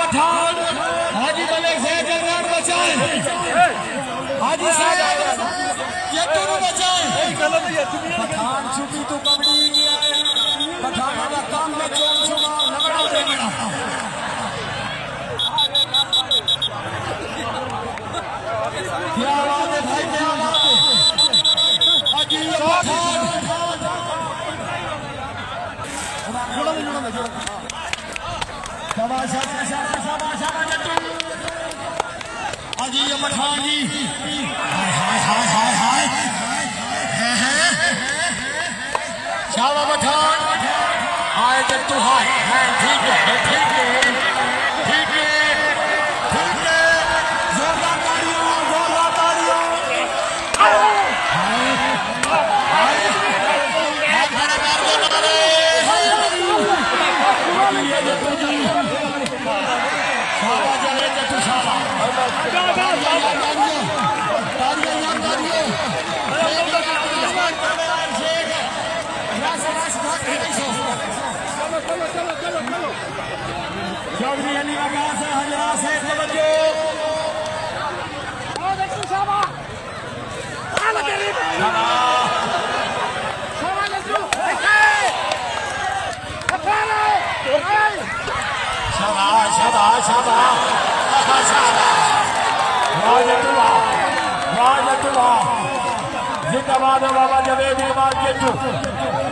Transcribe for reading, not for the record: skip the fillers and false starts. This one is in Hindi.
पठान हाजी मलिक से जगराट बचाए हाजी साहब ये दोनों बचाए पठान छुपी तो कबड्डी पठान का काम में चोन छुमा लगड़ा देना क्या बात है भाई क्या बात है हाजी पठान शाबाश शाबाश शाबाश शाबाश हाजी पठान जी हाय हाय हाय हाय शाबाश पठान हाय जट्टू हाय ठीक है ठीक है ठीक है ठीक है जोरदार तालियां चौधरी अली आकाश हजरा से तवज्जो शाबाश शाबाश शाबाश जिंदाबाद बाबा जवेद इमाम जट्टू